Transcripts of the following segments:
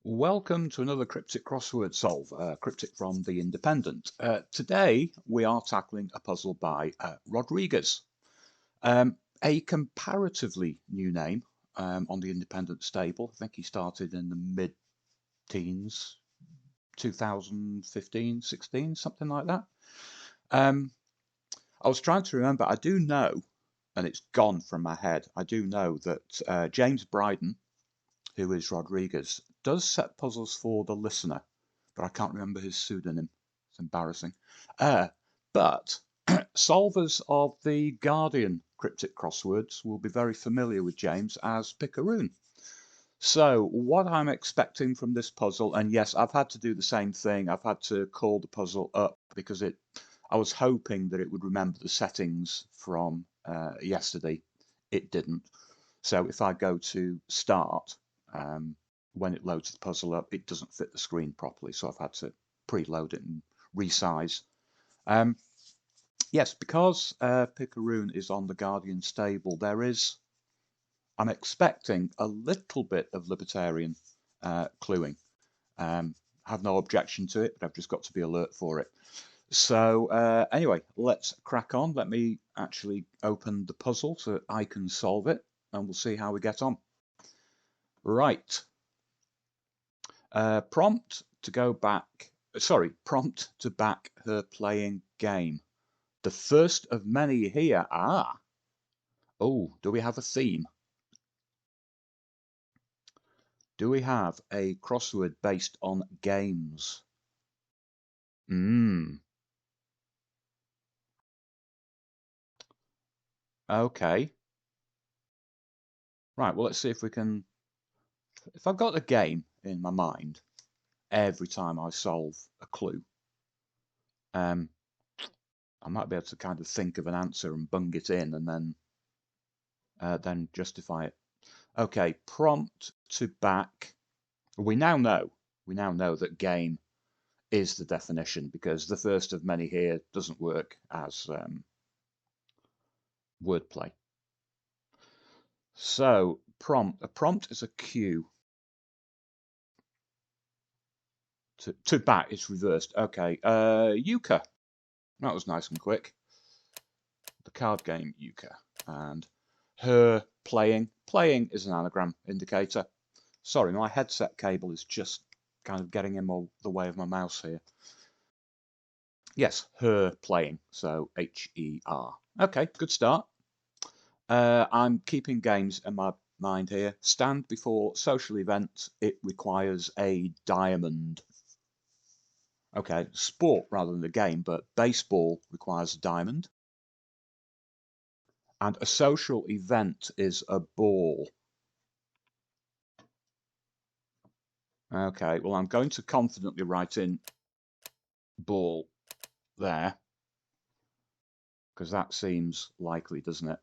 Welcome to another Cryptic crossword solve, Cryptic from The Independent. Today we are tackling a puzzle by Rodriguez, a comparatively new name on the Independent stable. I think he started in the mid-teens, 2015, 16, something like that. I was trying to remember, I do know, and it's gone from my head, I do know that James Bryden, who is Rodriguez, does set puzzles for the listener, but I can't remember his pseudonym. It's embarrassing. But solvers of the Guardian cryptic crosswords will be very familiar with James as Picaroon. So what I'm expecting from this puzzle, and yes, I've had to do the same thing. I've had to call the puzzle up because I was hoping that it would remember the settings from yesterday. It didn't. So if I go to start, when it loads the puzzle up, it doesn't fit the screen properly. So I've had to preload it and resize. Yes, because Picaroon is on the Guardian stable, I'm expecting a little bit of libertarian cluing. Have no objection to it, but I've just got to be alert for it. So anyway, let's crack on. Let me actually open the puzzle so I can solve it, and we'll see how we get on. Right. Prompt to back her playing game. The first of many here. Oh, do we have a theme? Do we have a crossword based on games? Okay. Right, well, let's see if we can. If I've got a game in my mind every time I solve a clue, I might be able to kind of think of an answer and bung it in and then justify it. Okay, prompt to back. We now know that game is the definition because the first of many here doesn't work as wordplay. So a prompt is a cue. To back, it's reversed. Okay, euchre. That was nice and quick. The card game euchre. And her playing. Playing is an anagram indicator. Sorry, my headset cable is just kind of getting in the way of my mouse here. Yes, her playing. So H-E-R. Okay, good start. I'm keeping games in my mind here. Stand before social event. It requires a diamond. Okay, sport rather than a game, but baseball requires a diamond. And a social event is a ball. Okay, well, I'm going to confidently write in ball there, because that seems likely, doesn't it?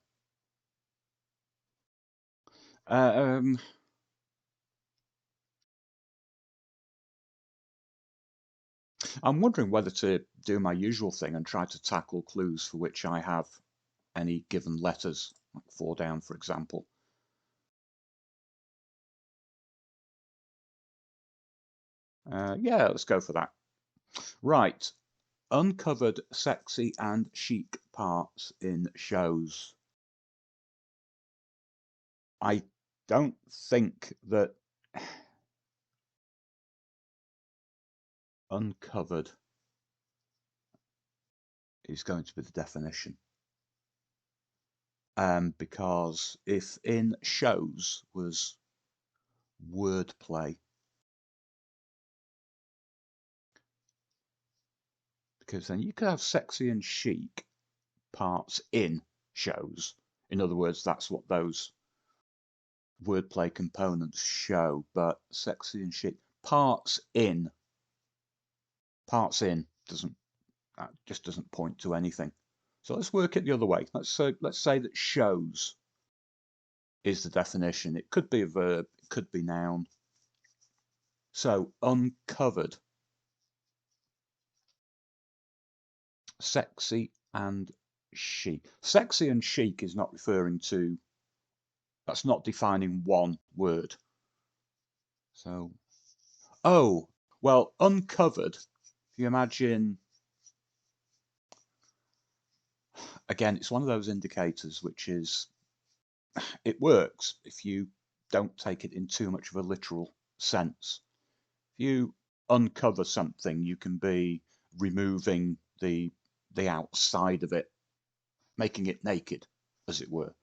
I'm wondering whether to do my usual thing and try to tackle clues for which I have any given letters, like 4 down, for example. Yeah, let's go for that. Right. Uncovered sexy and chic parts in shows. I don't think that uncovered is going to be the definition. Because if in shows was wordplay, because then you could have sexy and chic parts in shows. In other words, that's what those wordplay components show. But sexy and chic parts in doesn't that just doesn't point to anything. So let's work it the other way. Let's say that shows is the definition. It could be a verb, it could be noun. So uncovered, sexy and chic. Sexy and chic is not referring to, that's not defining one word. So Oh, well, uncovered. If you imagine, again, it's one of those indicators which is, it works if you don't take it in too much of a literal sense. If you uncover something, you can be removing the outside of it, making it naked, as it were.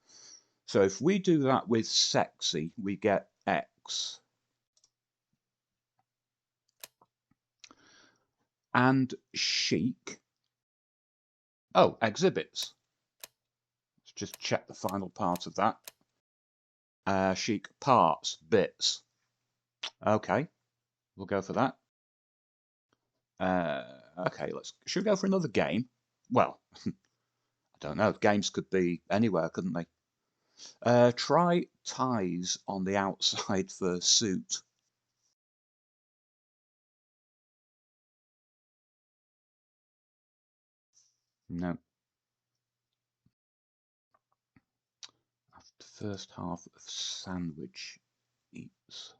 So if we do that with sexy, we get X. And chic, oh, exhibits. Let's just check the final part of that. Chic parts, bits. Okay, we'll go for that. Okay, should we go for another game? Well, I don't know. Games could be anywhere, couldn't they? Try ties on the outside for suit. No. After first half of sandwich eats.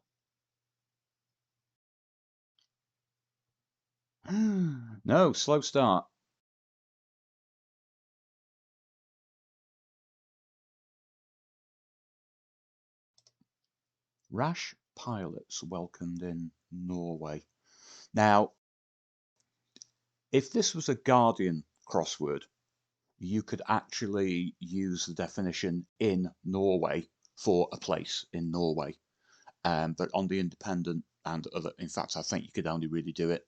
No, slow start. Rash pilots welcomed in Norway. Now, if this was a Guardian crossword, you could actually use the definition in Norway for a place in Norway. But on the Independent and other, in fact, I think you could only really do it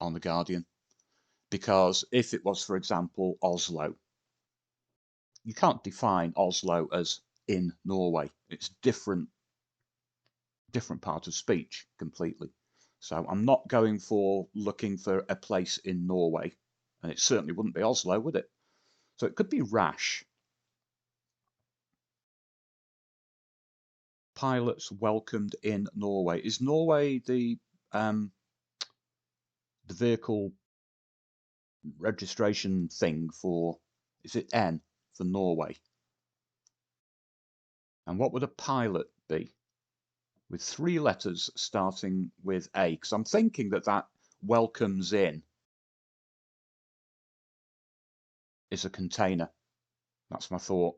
on the Guardian. Because if it was, for example, Oslo, you can't define Oslo as in Norway. It's different part of speech completely. So I'm not going for looking for a place in Norway, and it certainly wouldn't be Oslo, would it? So it could be rash. Pilots welcomed in Norway. Is Norway the vehicle registration thing for? Is it N for Norway? And what would a pilot be? With 3 letters starting with A, because I'm thinking that that welcomes in is a container. That's my thought.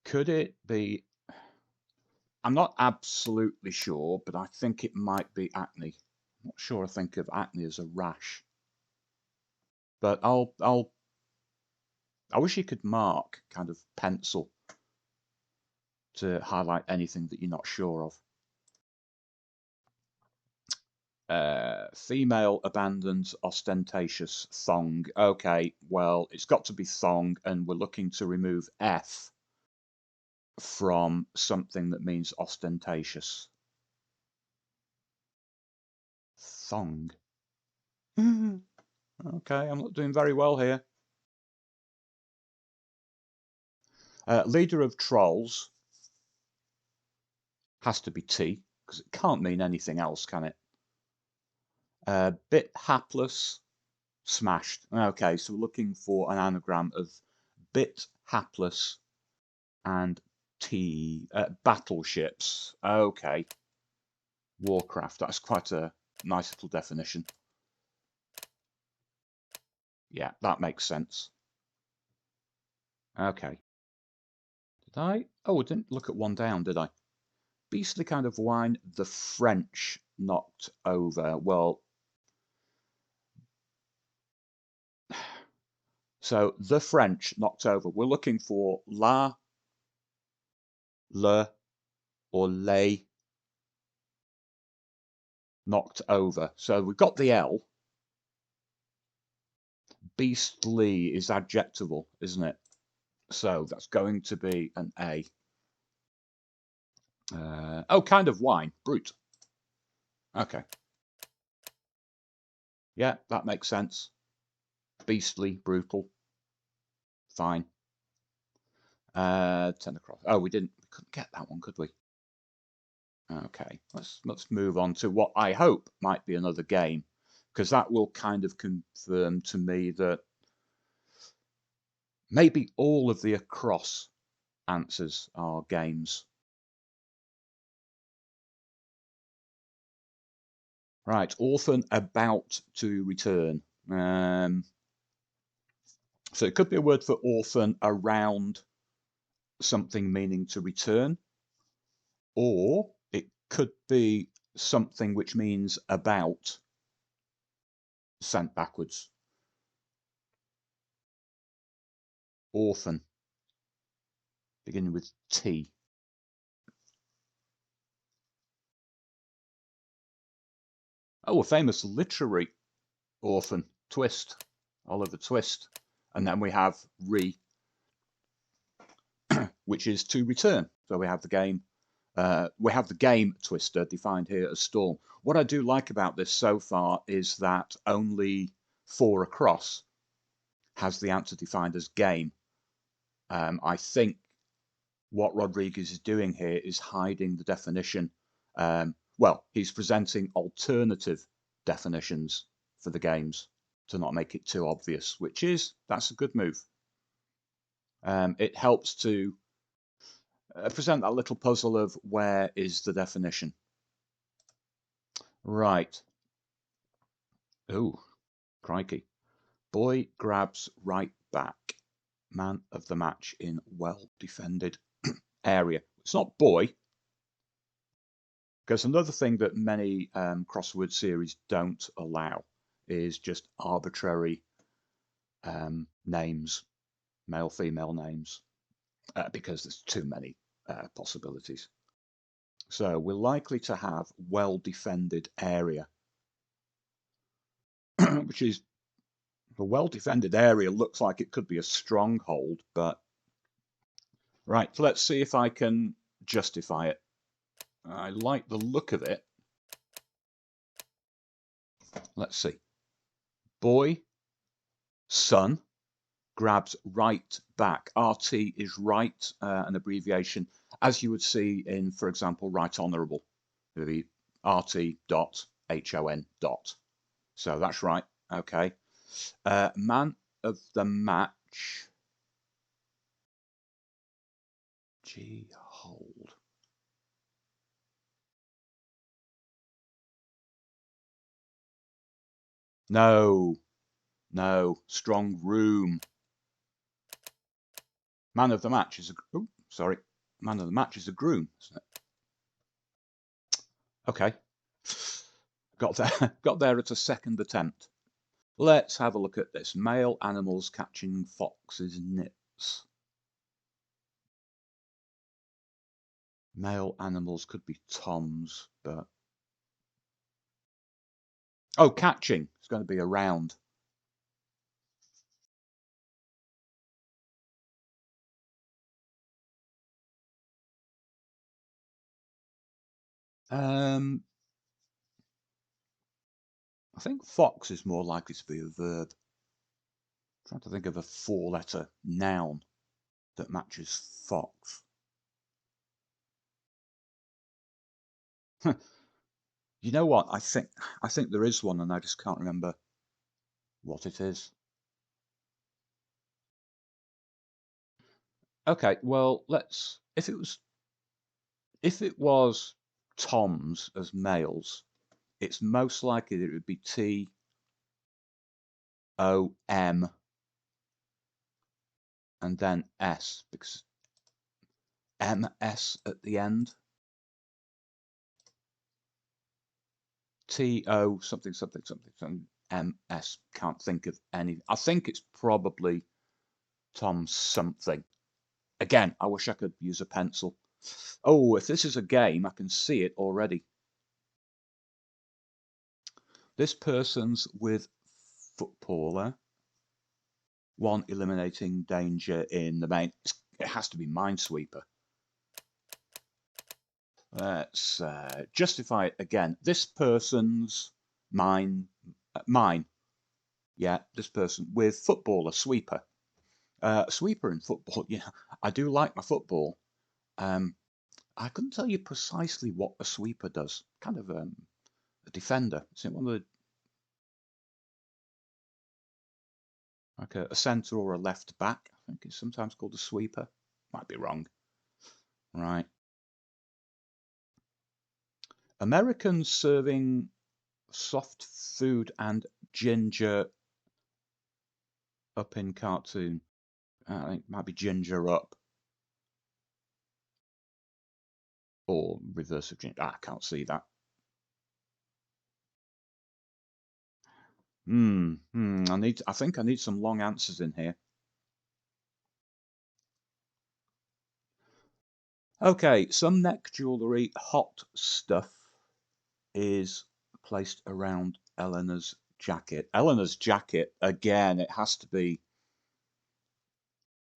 Could it be? I'm not absolutely sure, but I think it might be acne. I'm not sure I think of acne as a rash. But I wish you could mark, kind of pencil, to highlight anything that you're not sure of. Female abandons ostentatious thong. Okay, well, it's got to be thong, and we're looking to remove F from something that means ostentatious. Thong. Okay, I'm not doing very well here. Leader of trolls has to be T, because it can't mean anything else, can it? Bit hapless, smashed. Okay, so we're looking for an anagram of bit hapless and T. Battleships. Okay. Warcraft. That's quite a nice little definition. Yeah, that makes sense. Okay. Did I? Oh, I didn't look at one down, did I? Beastly kind of wine the French knocked over. Well, so the French knocked over. We're looking for la, le, or les knocked over. So we've got the L. Beastly is adjectival, isn't it? So that's going to be an A. Oh, kind of wine. Brute. Okay. Yeah, that makes sense. Beastly, brutal. Fine. 10 across. Oh, we couldn't get that one, could we? Okay, let's move on to what I hope might be another game, because that will kind of confirm to me that maybe all of the across answers are games. Right, orphan about to return. So it could be a word for orphan around something meaning to return, or it could be something which means about sent backwards. Orphan, beginning with T. Oh, a famous literary orphan, Twist, Oliver Twist. And then we have re, which is to return. So we have the game Twister defined here as Storm. What I do like about this so far is that only 4 across has the answer defined as game. I think what Rodriguez is doing here is hiding the definition. Well, he's presenting alternative definitions for the games to not make it too obvious, that's a good move. It helps to present that little puzzle of where is the definition. Right. Oh, crikey. Boy grabs right back. Man of the match in well-defended area. It's not boy, because another thing that many crossword series don't allow is just arbitrary names, male, female names, because there's too many possibilities. So we're likely to have well-defended area, which is a well-defended area looks like it could be a stronghold, but right, let's see if I can justify it. I like the look of it. Let's see. Boy, son, grabs right back. RT is right, an abbreviation, as you would see in, for example, right honourable. It would be RT.HON. So that's right. Okay. Man of the match. G hold. No. Strong room. Man of the match is a. Oh, sorry. Man of the match is a groom, isn't it? Okay. Got there. Got there at a second attempt. Let's have a look at this. Male animals catching foxes' nits. Male animals could be toms, but... Oh, catching. It's going to be around. I think fox is more likely to be a verb. I'm trying to think of a 4-letter noun that matches fox. You know what? I think there is one, and I just can't remember what it is. Okay, well, let's. If it was toms as males, it's most likely that it would be TOM and then S, because MS at the end. TO something something something something MS. Can't think of any. I think it's probably Tom something. Again, I wish I could use a pencil. Oh, if this is a game, I can see it already. This person's with footballer. 1 eliminating danger in the main. It has to be Minesweeper. Let's justify it again. This person's mine. Yeah, this person with footballer, sweeper. Sweeper in football. Yeah, I do like my football. I couldn't tell you precisely what a sweeper does. Kind of a defender. Is it one of the like a centre or a left back? I think it's sometimes called a sweeper. Might be wrong. Right. Americans serving Soft food and ginger up in cartoon. I think it might be ginger up or reverse of ginger. I can't see that. I think I need some long answers in here. Okay, some neck jewellery, hot stuff, is placed around Eleanor's jacket. Eleanor's jacket, again, it has to be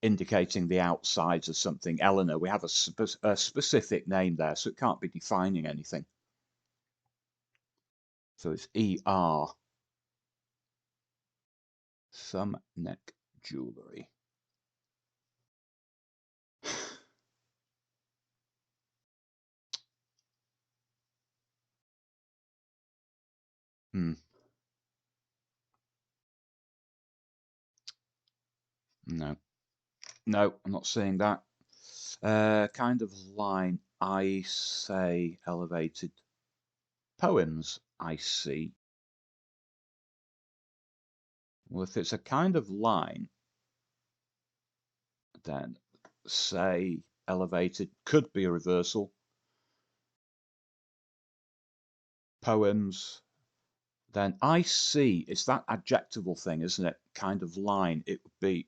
indicating the outsides of something. Eleanor, we have a specific name there, so it can't be defining anything. So it's ER. Some neck jewellery. No, no, I'm not seeing that. Kind of line, I say elevated. Poems, I see. Well, if it's a kind of line, then say elevated could be a reversal. Poems, then I see. It's that adjectival thing, isn't it? Kind of line. It would be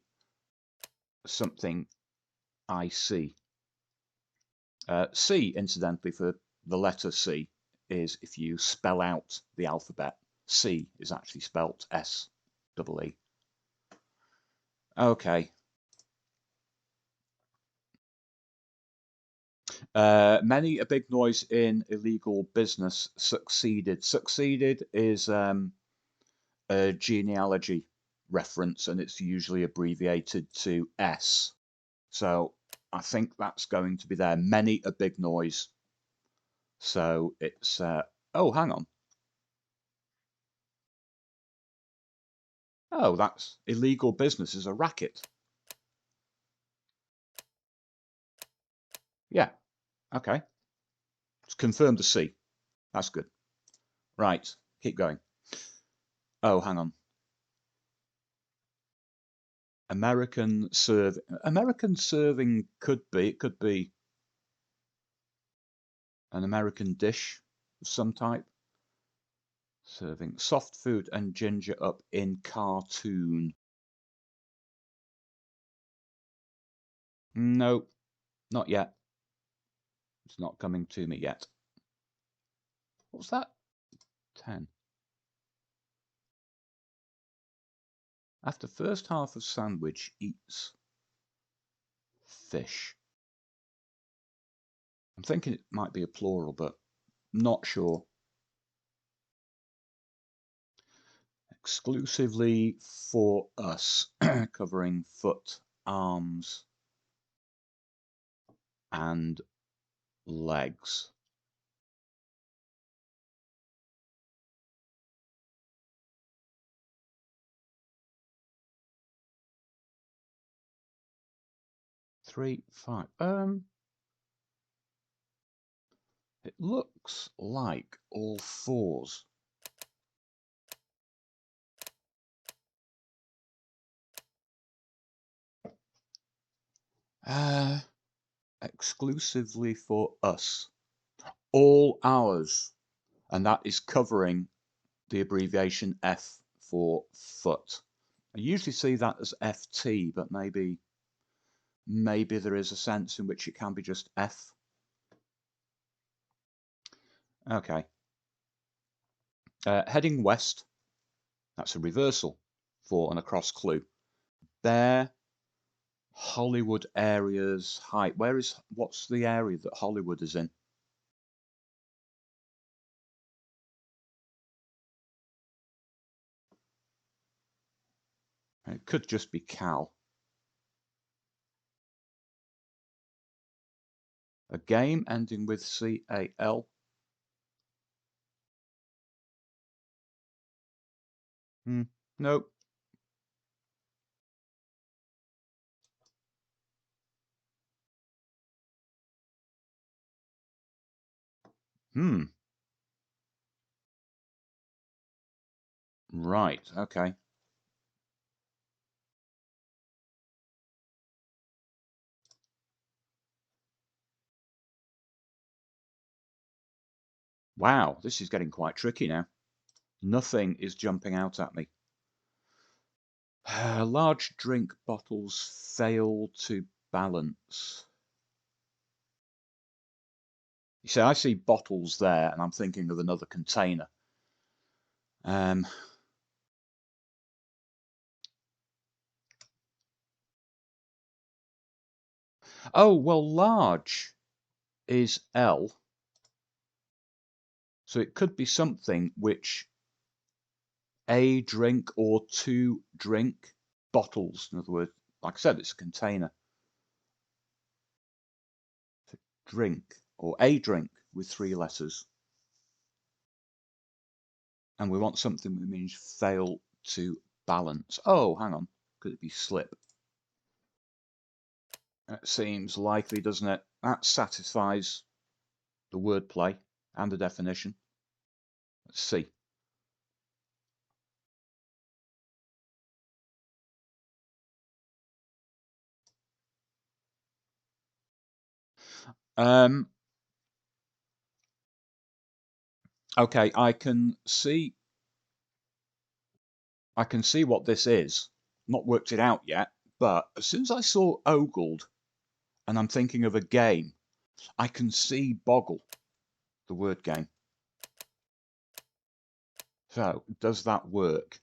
something I see. C, incidentally, for the letter C, is if you spell out the alphabet. C is actually spelt S-E-E. Okay. Many a big noise in illegal business succeeded. Succeeded is a genealogy reference, and it's usually abbreviated to S. So I think that's going to be there. Many a big noise. So it's, oh, hang on. Oh, that's illegal business is a racket. Yeah, okay. It's confirmed to C. That's good. Right, keep going. Oh, hang on. American serving it could be an American dish of some type. Serving soft food and ginger up in cartoon. No, not yet. It's not coming to me yet. What's that? 10. After first half of sandwich eats fish. I'm thinking it might be a plural, but not sure. Exclusively for us, covering foot, arms, and legs. Three, five. It looks like all fours. Exclusively for us. All ours. And that is covering the abbreviation F for foot. I usually see that as FT, but maybe there is a sense in which it can be just F. Okay. Heading west, that's a reversal for an across clue. Bare Hollywood areas height. What's the area that Hollywood is in? It could just be Cal. A game ending with CAL. Nope. Hmm. Right, okay. Wow, this is getting quite tricky now. Nothing is jumping out at me. Large drink bottles fail to balance. You see, I see bottles there, and I'm thinking of another container. Um, oh, well, large is L, so it could be something which a drink or two drink bottles. In other words, like I said, it's a container. Drink or a drink with three letters. And we want something that means fail to balance. Oh, hang on. Could it be slip? That seems likely, doesn't it? That satisfies the wordplay and the definition. Let's see. Um, okay, I can see what this is. Not worked it out yet, but as soon as I saw ogled, and I'm thinking of a game, I can see boggle, the word game. So, does that work?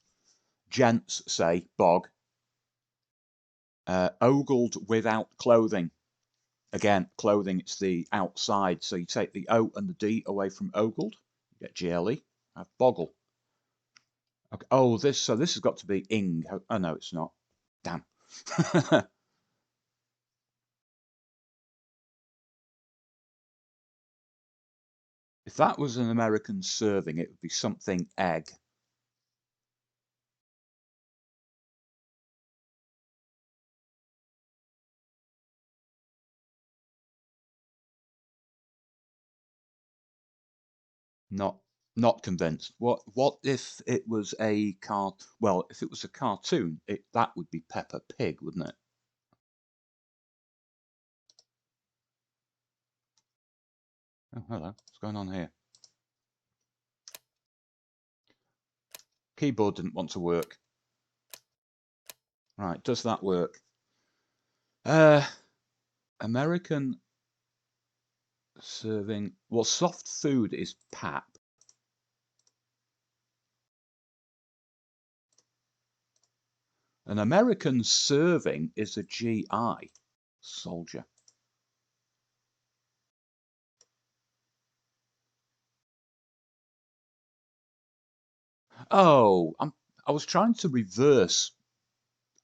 Gents say bog. Ogled without clothing. Again, clothing, it's the outside. So you take the O and the D away from ogled, you get GLE. Have boggle. Okay. Oh, this has got to be ing. Oh no, it's not. Damn. If that was an American serving, it would be something egg. Not not convinced. What if it was a well, if it was a cartoon, that would be Peppa Pig, wouldn't it? Oh, hello. What's going on here? Keyboard didn't want to work. Right, does that work? Uh, American serving. Well, soft food is pap. An American serving is a GI. Soldier. Oh, I was trying to reverse.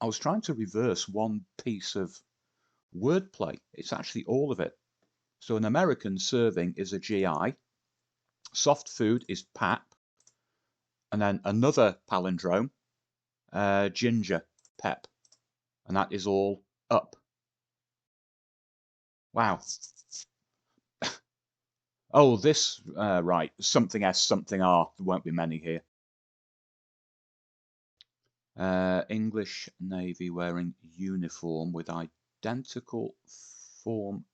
I was trying to reverse one piece of wordplay. It's actually all of it. So an American serving is a GI. Soft food is pap, and then another palindrome, ginger, pep, and that is all up. Wow. Oh, this, right, something S, something R. There won't be many here. English Navy wearing uniform with identical form.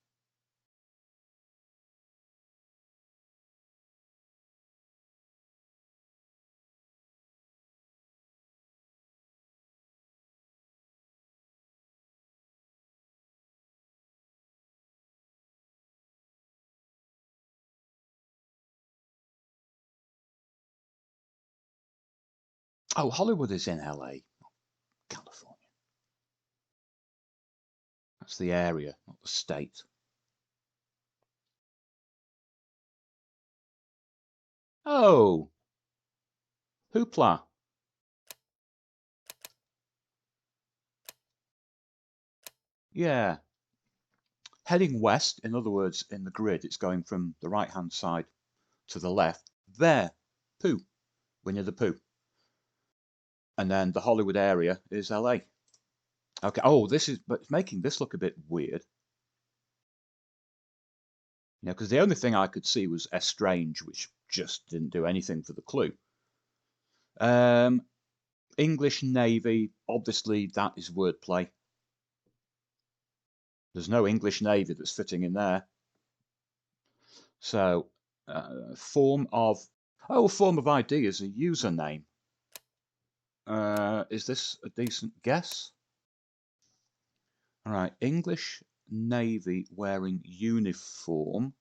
Oh, Hollywood is in LA, California. That's the area, not the state. Oh, hoopla. Yeah. Heading west, in other words, in the grid, it's going from the right-hand side to the left. There, poo, Winnie the Pooh. And then the Hollywood area is LA. Okay. Oh, but it's making this look a bit weird. You know, because the only thing I could see was Estrange, which just didn't do anything for the clue. English Navy, obviously that is wordplay. There's no English Navy that's fitting in there. So, form of ID is a username. Is this a decent guess? All right, English Navy wearing uniform.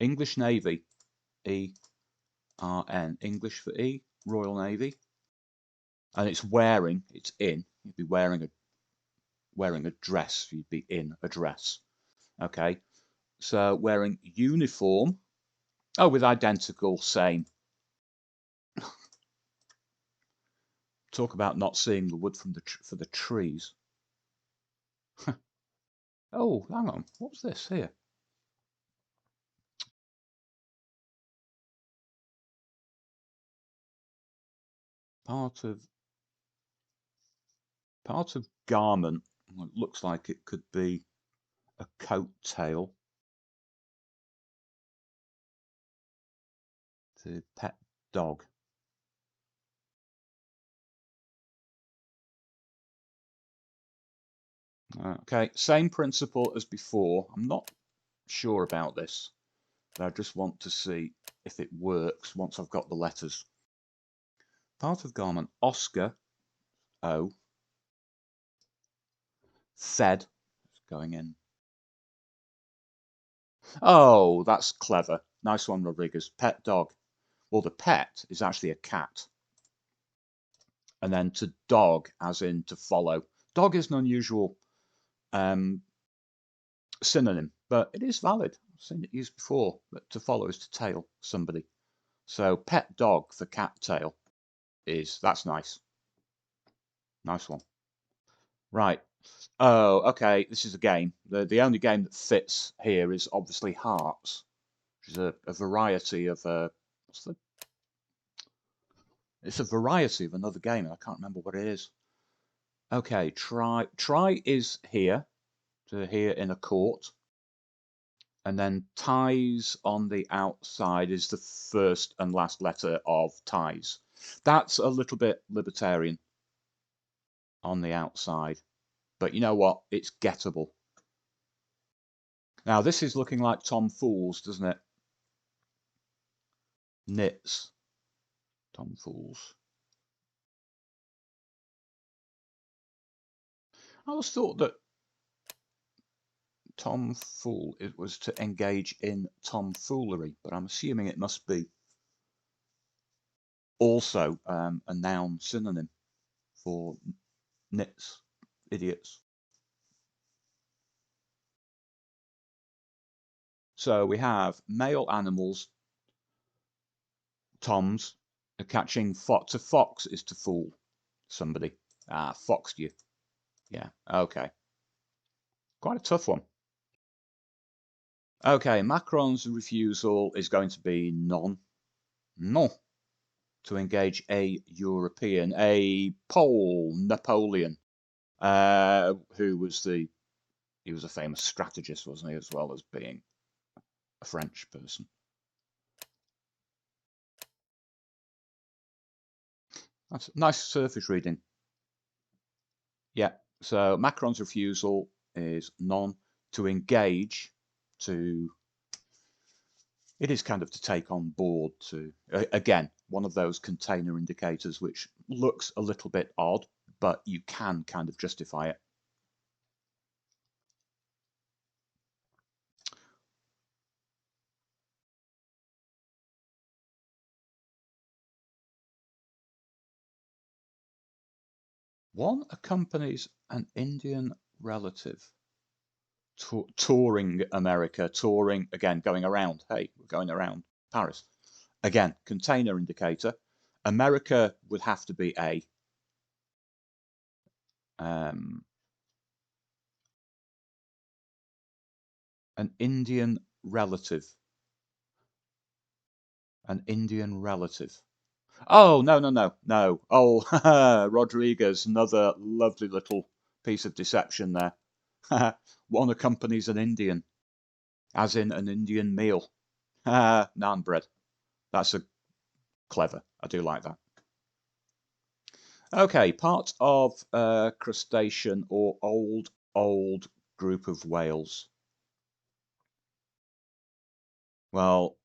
English Navy, E-R-N, English for E, Royal Navy. And it's wearing, it's in. You'd be wearing a dress. You'd be in a dress. Okay, so wearing uniform. Oh, with identical, same. Talk about not seeing the wood from for the trees. Oh, hang on. What's this here? Part of garment. Well, it looks like it could be a coat tail. To pet dog. Okay, same principle as before. I'm not sure about this, but I just want to see if it works once I've got the letters. Part of garment, Oscar, O. Fed, going in. Oh, that's clever. Nice one, Rodriguez. Pet dog. Well, the pet is actually a cat. And then to dog, as in to follow. Dog is an unusual synonym, but it is valid. I've seen it used before, but to follow is to tail somebody. So pet dog for cat tail that's nice. Nice one. Right. Oh, okay. This is a game. The only game that fits here is obviously hearts, which is a variety of it's a variety of another game. I can't remember what it is. Okay, try is here, to here in a court. And then ties on the outside is the first and last letter of ties. That's a little bit libertarian on the outside. But you know what? It's gettable. Now, this is looking like Tom Fools, doesn't it? Knits. Tom Fools. I always thought that Tom Fool, it was to engage in tomfoolery, but I'm assuming it must be also a noun synonym for nits, idiots. So we have male animals, toms, catching fox. To fox is to fool somebody. Foxed you. Yeah, okay. Quite a tough one. Okay, Macron's refusal is going to be non. Non. To engage a European, a Pole, Napoleon, who was he was a famous strategist, wasn't he, as well as being a French person. That's nice surface reading. Yeah, so Macron's refusal is non. To engage, it is kind of to take on board, to again, one of those container indicators which looks a little bit odd, but you can kind of justify it. One accompanies an Indian relative touring America, touring, again, going around. Hey, we're going around Paris. Again, container indicator. America would have to be a. An Indian relative. An Indian relative. Oh, no, no, no, no. Oh, Rodriguez, another lovely little piece of deception there. One accompanies an Indian. as in an Indian meal. Naan bread. That's a clever. I do like that. Okay, part of crustacean or old group of whales. Well,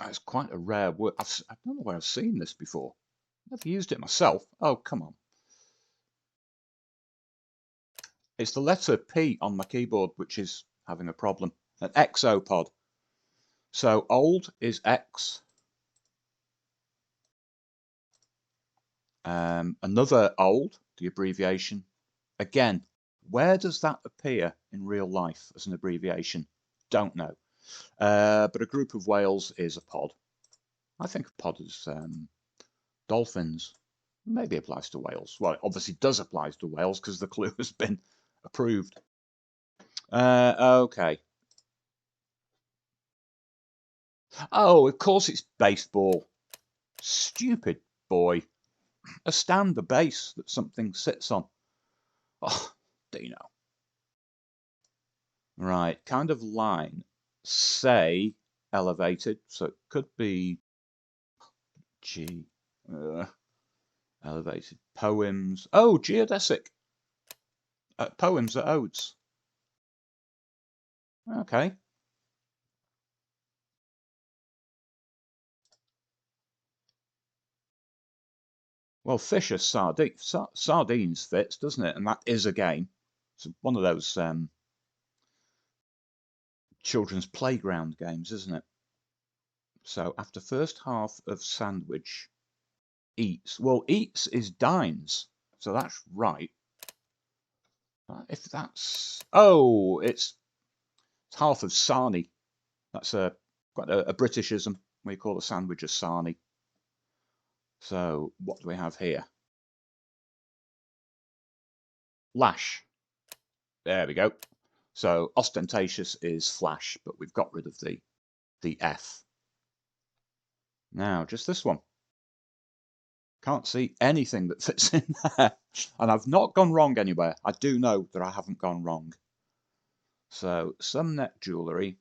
it's quite a rare word. I don't know where I've seen this before. I've used it myself. Oh, come on. It's the letter P on my keyboard which is having a problem. An exopod. So old is X. Another old, the abbreviation. Again, where does that appear in real life as an abbreviation? Don't know. But a group of whales is a pod. I think a pod is dolphins. Maybe applies to whales. Well, it obviously does apply to whales because the clue has been approved. Okay. Oh, of course it's baseball. Stupid boy. A stand, the base that something sits on. Oh, Dino. Right, kind of line. Say elevated, so it could be G. Elevated poems. Oh, geodesic. Poems are odes. Okay. Well, fish are sardines fits, doesn't it? And that is a game. It's one of those children's playground games, isn't it? So after first half of sandwich, eats. Well, eats is dines, so that's right. If that's it's half of sarnie. That's quite a Britishism. We call a sandwich a sarnie. So what do we have here? Lash. There we go. So ostentatious is flash, but we've got rid of the F. Now, just this one. Can't see anything that fits in there. And I've not gone wrong anywhere. I do know that I haven't gone wrong. So, some neck jewellery.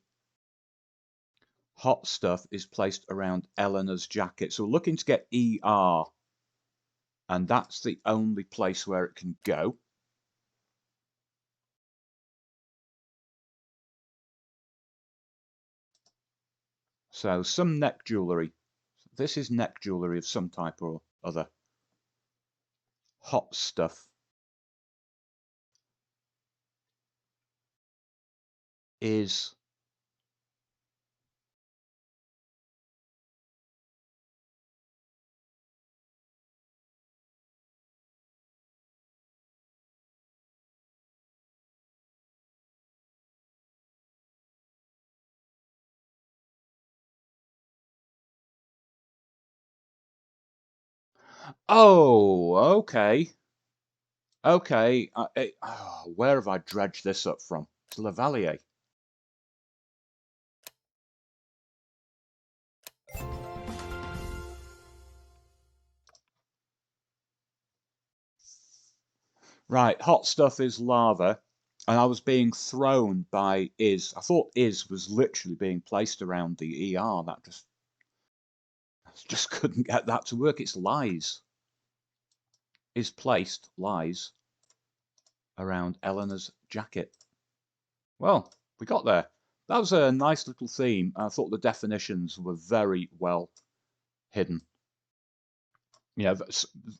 Hot stuff is placed around Eleanor's jacket. So we're looking to get ER. And that's the only place where it can go. So, some neck jewellery. This is neck jewellery of some type or other. Hot stuff is oh, okay. Okay. Where have I dredged this up from? It's Lavalier. Right, hot stuff is lava. And I was being thrown by is. I thought is was literally being placed around the ER. That just couldn't get that to work. It's lies. Is placed, lies, around Eleanor's jacket. Well, we got there. That was a nice little theme. I thought the definitions were very well hidden. You know,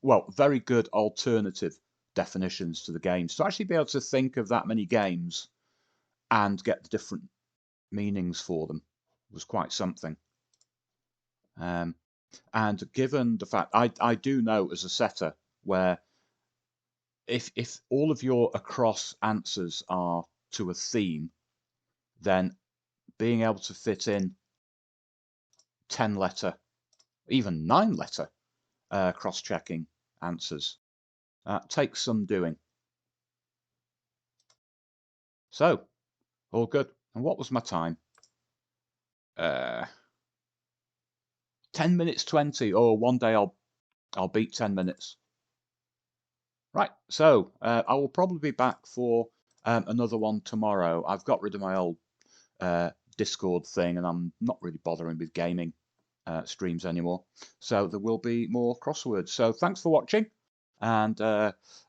well, very good alternative definitions to the games. To actually be able to think of that many games and get the different meanings for them was quite something. And given the fact I do know as a setter where if all of your across answers are to a theme, then being able to fit in 10 letter, even 9 letter cross-checking answers takes some doing. So, all good. And what was my time? 10 minutes 20. Oh, one day I'll beat 10 minutes. Right, so I will probably be back for Another one tomorrow. I've got rid of my old Discord thing, and I'm not really bothering with gaming streams anymore. So there will be more crosswords. So thanks for watching, and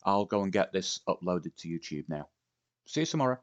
I'll go and get this uploaded to YouTube now. See you tomorrow.